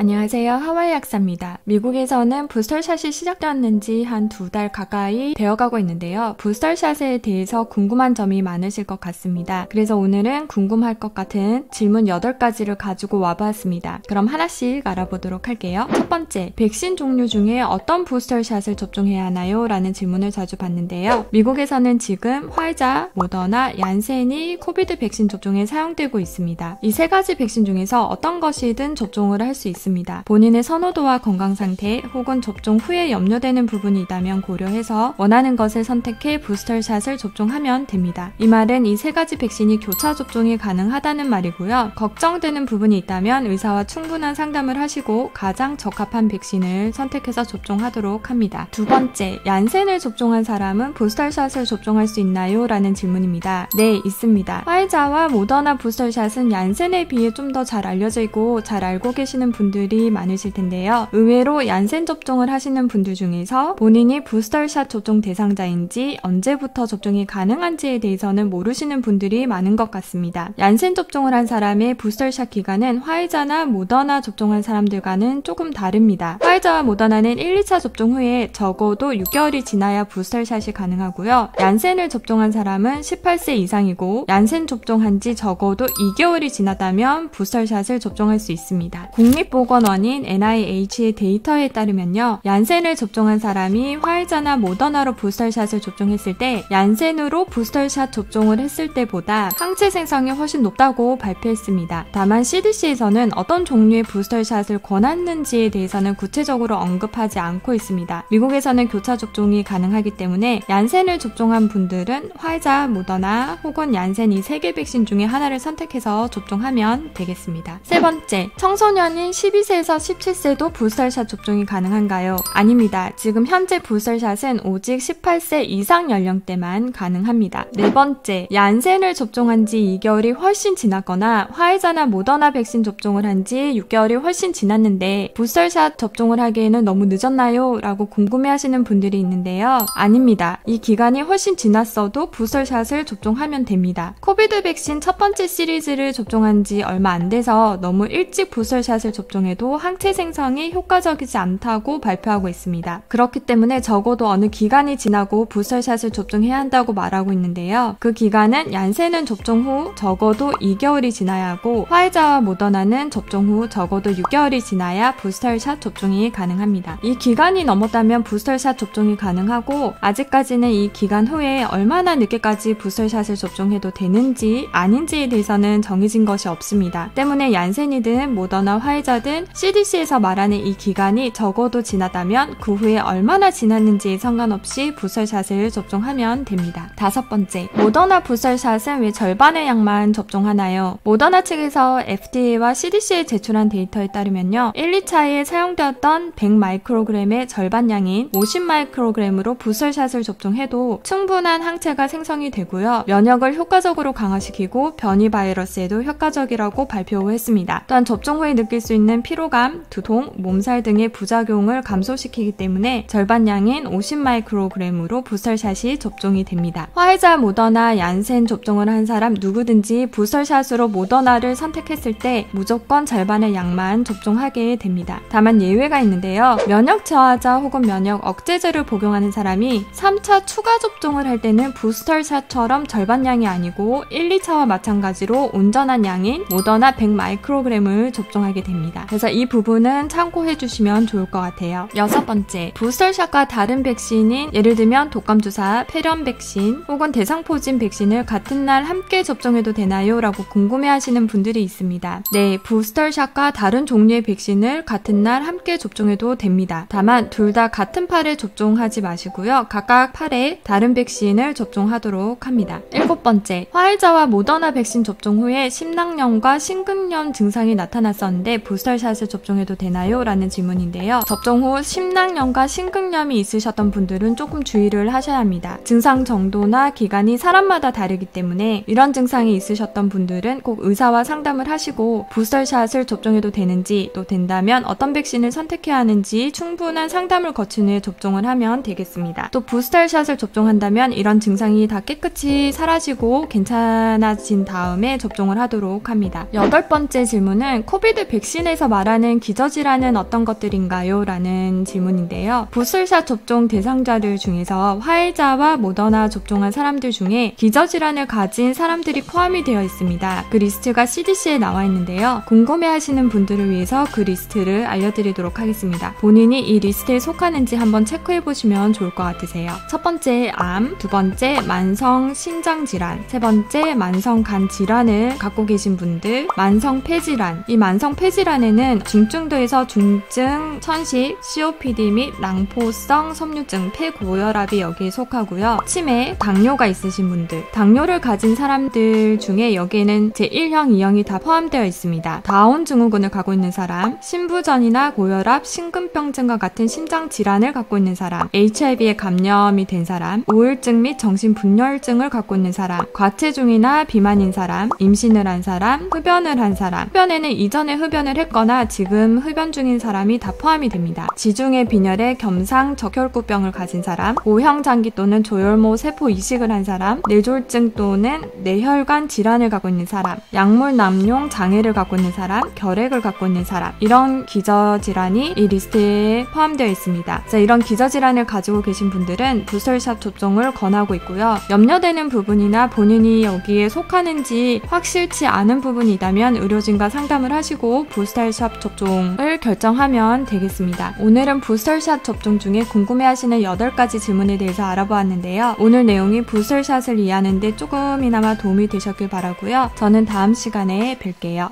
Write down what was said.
안녕하세요. 하와이 약사입니다. 미국에서는 부스터샷이 시작되었는지 한 2달 가까이 되어가고 있는데요. 부스터샷에 대해서 궁금한 점이 많으실 것 같습니다. 그래서 오늘은 궁금할 것 같은 질문 8가지를 가지고 와봤습니다. 그럼 하나씩 알아보도록 할게요. 첫 번째, 백신 종류 중에 어떤 부스터샷을 접종해야 하나요? 라는 질문을 자주 받는데요. 미국에서는 지금 화이자, 모더나, 얀센이 코비드 백신 접종에 사용되고 있습니다. 이 3가지 백신 중에서 어떤 것이든 접종을 할 수 있습니다. 본인의 선호도와 건강 상태 혹은 접종 후에 염려되는 부분이 있다면 고려해서 원하는 것을 선택해 부스터샷을 접종하면 됩니다. 이 말은 이 3가지 백신이 교차 접종이 가능하다는 말이고요. 걱정되는 부분이 있다면 의사와 충분한 상담을 하시고 가장 적합한 백신을 선택해서 접종하도록 합니다. 두 번째, 얀센을 접종한 사람은 부스터샷을 접종할 수 있나요? 라는 질문입니다. 네, 있습니다. 화이자와 모더나 부스터샷은 얀센에 비해 좀 더 잘 알려져 있고 잘 알고 계시는 분들이 많으실 텐데요. 의외로 얀센 접종을 하시는 분들 중에서 본인이 부스터샷 접종 대상자인지 언제부터 접종이 가능한지에 대해서는 모르시는 분들이 많은 것 같습니다. 얀센 접종을 한 사람의 부스터샷 기간은 화이자나 모더나 접종한 사람들과는 조금 다릅니다. 화이자와 모더나는 1, 2차 접종 후에 적어도 6개월이 지나야 부스터샷이 가능하고요. 얀센을 접종한 사람은 18세 이상이고 얀센 접종한 지 적어도 2개월이 지났다면 부스터샷을 접종할 수 있습니다. 국립보건원인 NIH의 데이터에 따르면요. 얀센을 접종한 사람이 화이자나 모더나로 부스터샷을 접종했을 때 얀센으로 부스터샷 접종을 했을 때보다 항체 생성이 훨씬 높다고 발표했습니다. 다만 CDC에서는 어떤 종류의 부스터샷을 권하는지에 대해서는 구체적으로 언급하지 않고 있습니다. 미국에서는 교차 접종이 가능하기 때문에 얀센을 접종한 분들은 화이자, 모더나 혹은 얀센 이 3개 백신 중에 하나를 선택해서 접종하면 되겠습니다. 세 번째, 청소년인 12세에서 17세도 부스터샷 접종이 가능한가요? 아닙니다. 지금 현재 부스터샷은 오직 18세 이상 연령대만 가능합니다. 네 번째, 얀센을 접종한 지 2개월이 훨씬 지났거나 화이자나 모더나 백신 접종을 한 지 6개월이 훨씬 지났는데 부스터샷 접종을 하기에는 너무 늦었나요? 라고 궁금해하시는 분들이 있는데요. 아닙니다. 이 기간이 훨씬 지났어도 부스터샷을 접종하면 됩니다. 코비드 백신 첫 번째 시리즈를 접종한 지 얼마 안 돼서 너무 일찍 부스터샷을 접종해도 항체 생성이 효과적이지 않다고 발표하고 있습니다. 그렇기 때문에 적어도 어느 기간이 지나고 부스터샷을 접종해야 한다고 말하고 있는데요. 그 기간은 얀센은 접종 후 적어도 2개월이 지나야 하고 화이자와 모더나는 접종 후 적어도 6개월이 지나야 부스터샷 접종이 가능합니다. 이 기간이 넘었다면 부스터샷 접종이 가능하고 아직까지는 이 기간 후에 얼마나 늦게까지 부스터샷을 접종해도 되는지 아닌지에 대해서는 정해진 것이 없습니다. 때문에 얀센이든 모더나 화이자든 CDC에서 말하는 이 기간이 적어도 지났다면 그 후에 얼마나 지났는지에 상관없이 부스터샷을 접종하면 됩니다. 다섯 번째, 모더나 부스터샷은 왜 절반의 양만 접종하나요? 모더나 측에서 FDA와 CDC에 제출한 데이터에 따르면요. 1, 2차에 사용되었던 100마이크로그램의 절반 양인 50마이크로그램으로 부스터샷을 접종해도 충분한 항체가 생성이 되고요. 면역을 효과적으로 강화시키고 변이 바이러스에도 효과적이라고 발표했습니다. 또한 접종 후에 느낄 수 있는 피로감, 두통, 몸살 등의 부작용을 감소시키기 때문에 절반 양인 50마이크로그램으로 부스터샷이 접종이 됩니다. 화이자, 모더나, 얀센 접종을 한 사람 누구든지 부스터샷으로 모더나를 선택했을 때 무조건 절반의 양만 접종하게 됩니다. 다만 예외가 있는데요. 면역 저하자 혹은 면역 억제제를 복용하는 사람이 3차 추가 접종을 할 때는 부스터샷처럼 절반 양이 아니고 1, 2차와 마찬가지로 온전한 양인 모더나 100마이크로그램을 접종하게 됩니다. 그래서 이 부분은 참고해 주시면 좋을 것 같아요. 여섯 번째, 부스터샷과 다른 백신인 예를 들면 독감주사, 폐렴 백신 혹은 대상포진 백신을 같은 날 함께 접종해도 되나요? 라고 궁금해하시는 분들이 있습니다. 네, 부스터샷과 다른 종류의 백신을 같은 날 함께 접종해도 됩니다. 다만 둘 다 같은 팔에 접종하지 마시고요. 각각 팔에 다른 백신을 접종하도록 합니다. 일곱 번째, 화이자와 모더나 백신 접종 후에 심낭염과 심근염 증상이 나타났었는데 부스터샷을 접종해도 되나요? 라는 질문인데요. 접종 후 심낭염과 심근염이 있으셨던 분들은 조금 주의를 하셔야 합니다. 증상 정도나 기간이 사람마다 다르기 때문에 이런 증상이 있으셨던 분들은 꼭 의사와 상담을 하시고 부스터샷을 접종해도 되는지 또 된다면 어떤 백신을 선택해야 하는지 충분한 상담을 거친 후에 접종을 하면 되겠습니다. 또 부스터샷을 접종한다면 이런 증상이 다 깨끗이 사라지고 괜찮아진 다음에 접종을 하도록 합니다. 여덟 번째 질문은 코비드 백신에서 말하는 기저질환은 어떤 것들인가요? 라는 질문인데요. 부스털샷 접종 대상자들 중에서 화이자와 모더나 접종한 사람들 중에 기저질환을 가진 사람들이 포함이 되어 있습니다. 그 리스트가 CDC에 나와 있는데요. 궁금해하시는 분들을 위해서 그 리스트를 알려드리도록 하겠습니다. 본인이 이 리스트에 속하는지 한번 체크해보시면 좋을 것 같으세요. 첫 번째 암, 두 번째 만성 신장질환, 세 번째 만성 간 질환을 갖고 계신 분들, 만성 폐질환. 이 만성 폐질환에는 중증도에서 중증, 천식, COPD 및 낭포성 섬유증, 폐고혈압이 여기에 속하고요. 치매, 당뇨가 있으신 분들, 당뇨를 가진 사람들 중에 여기에는 제1형, 2형이 다 포함되어 있습니다. 다운 증후군을 갖고 있는 사람, 신부전이나 고혈압, 심근병증과 같은 심장질환을 갖고 있는 사람, HIV에 감염이 된 사람, 우울증 및 정신분열증을 갖고 있는 사람, 과체중이나 비만인 사람, 임신을 한 사람, 흡연을 한 사람, 흡연에는 이전에 흡연을 했거나 지금 흡연 중인 사람이 다 포함이 됩니다. 지중해 빈혈에 겸상 적혈구병을 가진 사람, 고형장기 또는 조혈모 세포 이식을 한 사람, 뇌졸중 또는 뇌혈관 질환을 갖고 있는 사람, 약물 남용 장애를 갖고 있는 사람, 결핵을 갖고 있는 사람, 이런 기저질환이 이 리스트에 포함되어 있습니다. 자, 이런 기저질환을 가지고 계신 분들은 부스털샷 접종을 권하고 있고요. 염려되는 부분이나 본인이 여기에 속하는지 확실치 않은 부분이 있다면 의료진과 상담을 하시고 부스털샷 접종을 결정하면 되겠습니다. 오늘은 부스털샷 접종 중에 궁금해하시는 8가지 질문에 대해서 알아보았는데요. 오늘 내용이 부스털샷을 이해하는 데 조금이나마 도움이 되셨길 바라고요. 저는 다음 시간에 뵐게요.